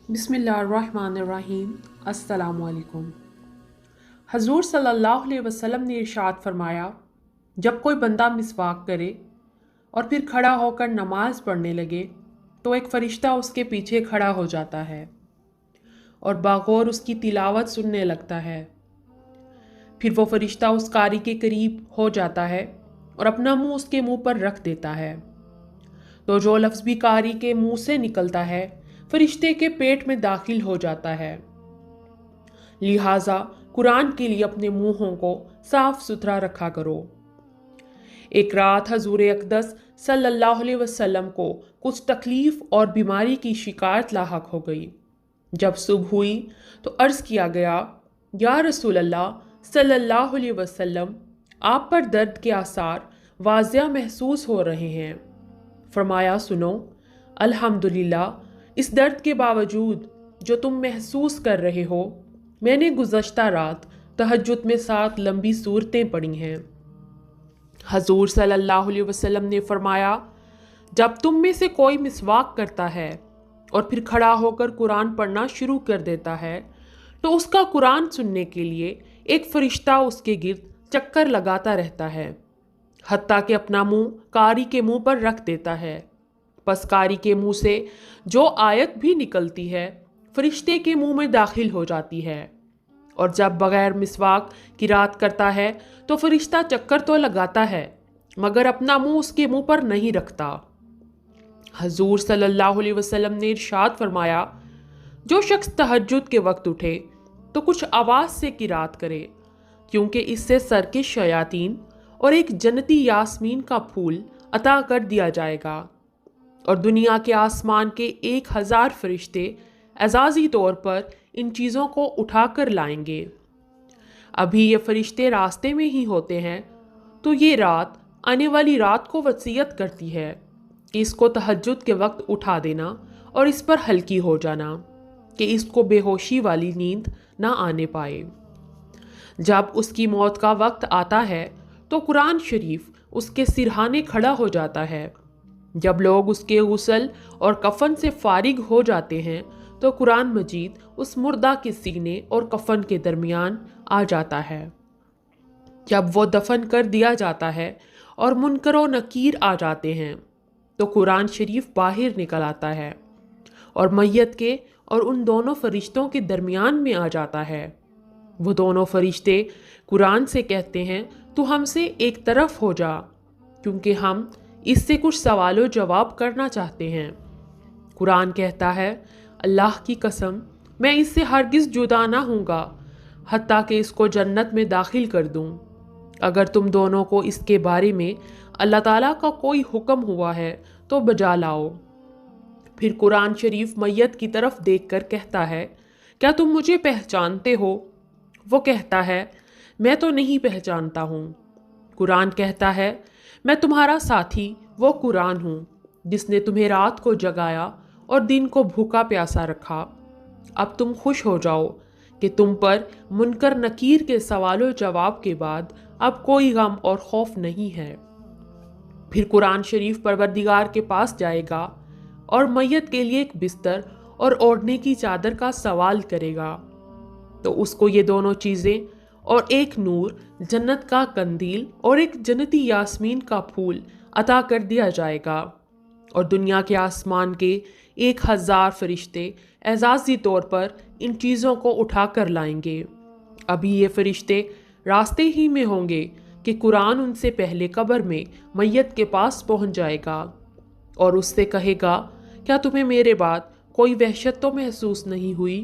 बिस्मिल्लाहिर्रहमानिर्रहीम। अस्सलामु अलैकुम। हजूर सल्लल्लाहु अलैहि वसल्लम ने इरशाद फरमाया, जब कोई बंदा मिसवाक करे और फिर खड़ा होकर नमाज पढ़ने लगे तो एक फ़रिश्ता उसके पीछे खड़ा हो जाता है और बागौर उसकी तिलावत सुनने लगता है। फिर वो फ़रिश्ता उस कारी के करीब हो जाता है और अपना मुंह उसके मुंह पर रख देता है, तो जो लफ्ज़ भी कारी के मुंह से निकलता है फरिश्ते के पेट में दाखिल हो जाता है। लिहाजा कुरान के लिए अपने मुंहों को साफ सुथरा रखा करो। एक रात हजूर अक़दस सल्लल्लाहु अलैहि वसल्लम को कुछ तकलीफ और बीमारी की शिकायत लाहक हो गई। जब सुबह हुई तो अर्ज़ किया गया, या रसूल अल्लाह सल्लल्लाहु अलैहि वसल्लम, आप पर दर्द के आसार वाज़िया महसूस हो रहे हैं। फरमाया, सुनो, अल्हम्दुलिल्लाह, इस दर्द के बावजूद जो तुम महसूस कर रहे हो, मैंने गुज़श्ता रात तहज्जुद में 7 लंबी सूरतें पढ़ी हैं। हजूर सल्लल्लाहु अलैहि वसल्लम ने फरमाया, जब तुम में से कोई मिसवाक करता है और फिर खड़ा होकर कुरान पढ़ना शुरू कर देता है तो उसका कुरान सुनने के लिए एक फरिश्ता उसके गिर्द चक्कर लगाता रहता है, हत्ता कि अपना मुंह कारी के मुंह पर रख देता है। बस कारी के मुंह से जो आयत भी निकलती है फरिश्ते के मुंह में दाखिल हो जाती है, और जब बगैर मिसवाक किरात करता है तो फरिश्ता चक्कर तो लगाता है मगर अपना मुंह उसके मुंह पर नहीं रखता। हजूर सल्लल्लाहु अलैहि वसल्लम ने इरशाद फरमाया, जो शख्स तहज्जुद के वक्त उठे तो कुछ आवाज़ से किरात करे, क्योंकि इससे सर के शयातीन और एक जन्नती यास्मीन का फूल अता कर दिया जाएगा और दुनिया के आसमान के 1000 फरिश्ते एजाज़ी तौर पर इन चीज़ों को उठा कर लाएंगे। अभी ये फरिश्ते रास्ते में ही होते हैं तो ये रात आने वाली रात को वसीयत करती है कि इसको तहज्जुद के वक्त उठा देना और इस पर हल्की हो जाना कि इसको बेहोशी वाली नींद ना आने पाए। जब उसकी मौत का वक्त आता है तो कुरान शरीफ उसके सिरहाने खड़ा हो जाता है। जब लोग उसके गुस्ल और कफन से फारिग हो जाते हैं तो कुरान मजीद उस मुर्दा के सीने और कफन के दरमियान आ जाता है। जब वो दफन कर दिया जाता है और मुनकर व नकीर आ जाते हैं तो कुरान शरीफ बाहर निकल आता है और मैयत के और उन दोनों फरिश्तों के दरमियान में आ जाता है। वो दोनों फरिश्ते कुरान से कहते हैं, तू हमसे एक तरफ हो जा, क्योंकि हम इससे कुछ सवालों जवाब करना चाहते हैं। कुरान कहता है, अल्लाह की कसम, मैं इससे हरगिज़ जुदा ना हूँगा हत्ता कि इसको जन्नत में दाखिल कर दूँ। अगर तुम दोनों को इसके बारे में अल्लाह ताला का कोई हुक्म हुआ है तो बजा लाओ। फिर कुरान शरीफ मैयत की तरफ देखकर कहता है, क्या तुम मुझे पहचानते हो? वो कहता है, मैं तो नहीं पहचानता हूँ। कुरान कहता है, मैं तुम्हारा साथी वो कुरान हूँ जिसने तुम्हें रात को जगाया और दिन को भूखा प्यासा रखा। अब तुम खुश हो जाओ कि तुम पर मुनकर नकीर के सवालों जवाब के बाद अब कोई गम और खौफ नहीं है। फिर कुरान शरीफ परवरदिगार के पास जाएगा और मैयत के लिए एक बिस्तर और ओढ़ने की चादर का सवाल करेगा, तो उसको ये दोनों चीज़ें और एक नूर, जन्नत का कंदील और एक जन्नती यास्मीन का फूल अता कर दिया जाएगा और दुनिया के आसमान के 1000 फरिश्ते एजाज़ी तौर पर इन चीज़ों को उठा कर लाएंगे। अभी ये फरिश्ते रास्ते ही में होंगे कि कुरान उनसे पहले कब्र में मैयत के पास पहुंच जाएगा और उससे कहेगा, क्या तुम्हें मेरे बाद कोई वहशत तो महसूस नहीं हुई?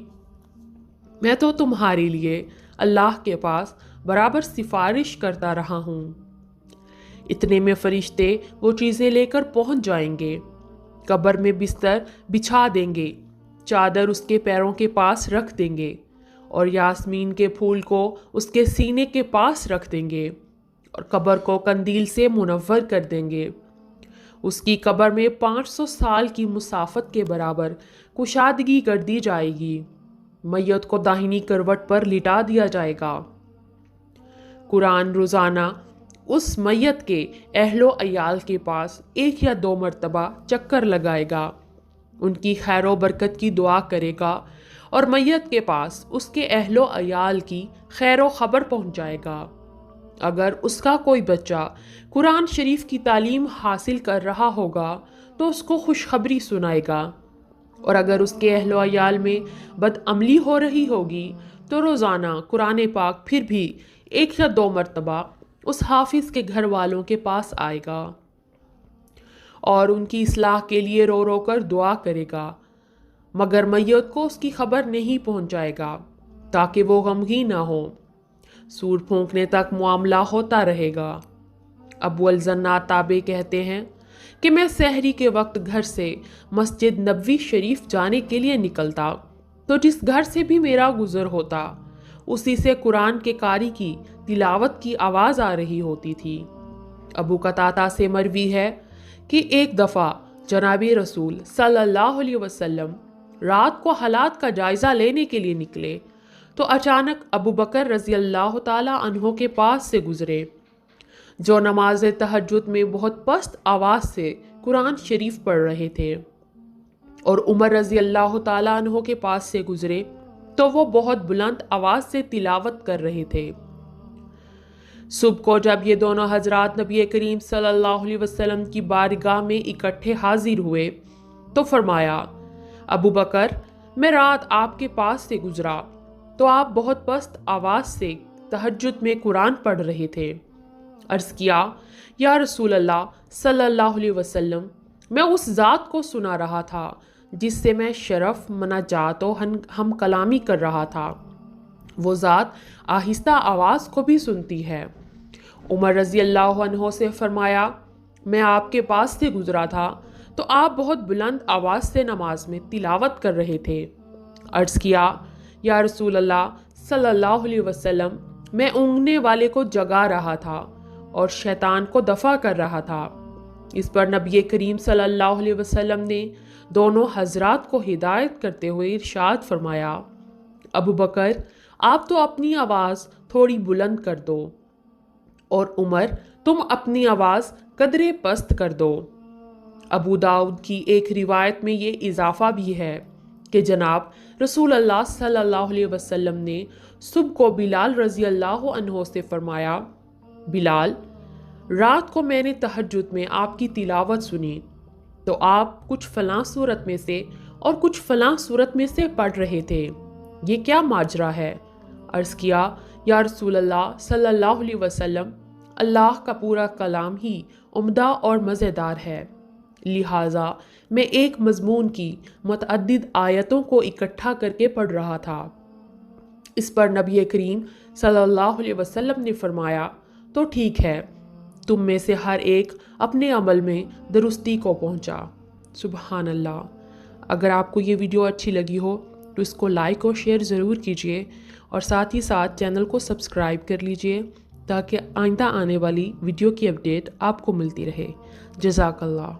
मैं तो तुम्हारे लिए अल्लाह के पास बराबर सिफारिश करता रहा हूँ। इतने में फरिश्ते वो चीज़ें लेकर पहुँच जाएंगे, कब्र में बिस्तर बिछा देंगे, चादर उसके पैरों के पास रख देंगे और यास्मीन के फूल को उसके सीने के पास रख देंगे और कब्र को कंदील से मुनव्वर कर देंगे। उसकी कब्र में 500 साल की मुसाफत के बराबर कुशादगी कर दी जाएगी। मैयत को दाहिनी करवट पर लिटा दिया जाएगा। कुरान रोज़ाना उस मैयत के अहलो अयाल के पास 1 या 2 मरतबा चक्कर लगाएगा ان کی خیر و برکت کی دعا کرے گا اور میت کے پاس اس کے اہل و عیال کی خیر و خبر پہنچائے گا۔ اگر اس کا کوئی بچہ قرآن شریف کی تعلیم حاصل کر رہا ہوگا تو اس کو خوشخبری سنائے گا، اور اگر اس کے اہل و عیال میں بد عملی ہو رہی ہوگی تو روزانہ قرآن پاک پھر بھی 1 یا 2 مرتبہ اس حافظ کے گھر والوں کے پاس آئے گا اور ان کی اصلاح کے لیے رو رو کر دعا کرے گا، مگر میت کو اس کی خبر نہیں پہنچائے گا تاکہ وہ غمگین نہ ہو۔ سور پھونکنے تک معاملہ ہوتا رہے گا۔ ابو الزناد تابعی کہتے ہیں کہ میں سحری کے وقت گھر سے مسجد نبوی شریف جانے کے لیے نکلتا تو جس گھر سے بھی میرا گزر ہوتا اسی سے قرآن کے قاری کی تلاوت کی آواز آ رہی ہوتی تھی۔ ابو قتادہ سے مروی ہے کہ ایک دفعہ جناب رسول صلی اللہ علیہ وسلم رات کو حالات کا جائزہ لینے کے لیے نکلے تو اچانک ابو بکر رضی اللہ تعالی عنہ کے پاس سے گزرے، جو نماز تہجد میں بہت پست آواز سے قرآن شریف پڑھ رہے تھے، اور عمر رضی اللہ تعالی عنہ کے پاس سے گزرے تو وہ بہت بلند آواز سے تلاوت کر رہے تھے۔ صبح کو جب یہ دونوں حضرات نبی کریم صلی اللہ علیہ وسلم کی بارگاہ میں اکٹھے حاضر ہوئے تو فرمایا، ابو بکر، میں رات آپ کے پاس سے گزرا تو آپ بہت پست آواز سے تہجد میں قرآن پڑھ رہے تھے۔ عرض کیا، یا رسول اللہ صلی اللہ علیہ وسلم، میں اس ذات کو سنا رہا تھا جس سے میں شرف، مناجات و ہم کلامی کر رہا تھا، وہ ذات آہستہ آواز کو بھی سنتی ہے۔ عمر رضی اللہ عنہ سے فرمایا، میں آپ کے پاس سے گزرا تھا تو آپ بہت بلند آواز سے نماز میں تلاوت کر رہے تھے۔ عرض کیا، یا رسول اللہ صلی اللہ علیہ وسلم، میں اونگنے والے کو جگا رہا تھا اور شیطان کو دفع کر رہا تھا۔ اس پر نبی کریم صلی اللہ علیہ وسلم نے دونوں حضرات کو ہدایت کرتے ہوئے ارشاد فرمایا، ابو بکر، آپ تو اپنی آواز تھوڑی بلند کر دو، اور عمر، تم اپنی آواز قدرے پست کر دو۔ ابو داؤد کی ایک روایت میں یہ اضافہ بھی ہے کہ جناب رسول اللہ صلی اللہ علیہ وسلم نے صبح کو بلال رضی اللہ عنہ سے فرمایا، بلال، رات کو میں نے تہجد میں آپ کی تلاوت سنی تو آپ کچھ فلاں صورت میں سے اور کچھ فلاں صورت میں سے پڑھ رہے تھے، یہ کیا ماجرا ہے؟ عرض کیا، یا رسول اللہ صلی اللہ علیہ وسلم، اللہ کا پورا کلام ہی عمدہ اور مزیدار ہے، لہٰذا میں ایک مضمون کی متعدد آیتوں کو اکٹھا کر کے پڑھ رہا تھا۔ اس پر نبی کریم صلی اللہ علیہ وسلم نے فرمایا، تو ٹھیک ہے، تم میں سے ہر ایک اپنے عمل میں درستی کو پہنچا۔ سبحان اللہ۔ اگر آپ کو یہ ویڈیو اچھی لگی ہو تو اس کو لائک اور شیئر ضرور کیجیے، اور ساتھ ہی ساتھ چینل کو سبسکرائب کر لیجیے تاکہ آئندہ آنے والی ویڈیو کی اپڈیٹ آپ کو ملتی رہے۔ جزاک اللہ۔